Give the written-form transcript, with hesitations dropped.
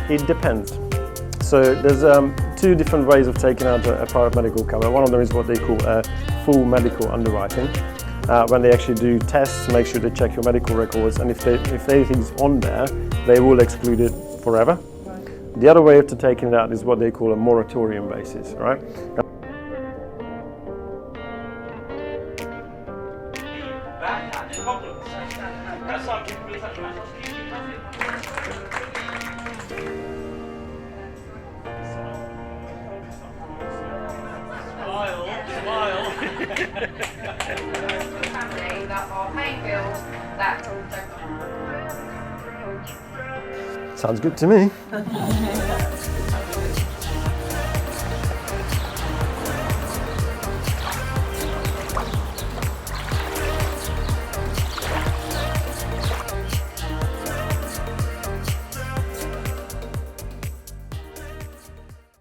It depends. So there's two different ways of taking out a private medical cover. One of them is what they call full medical underwriting. When they actually do tests, make sure they check your medical records, and if anything's on there, they will exclude it forever. The other way of taking it out is what they call a moratorium basis, right? That are paying bills that don't. Sounds good to me.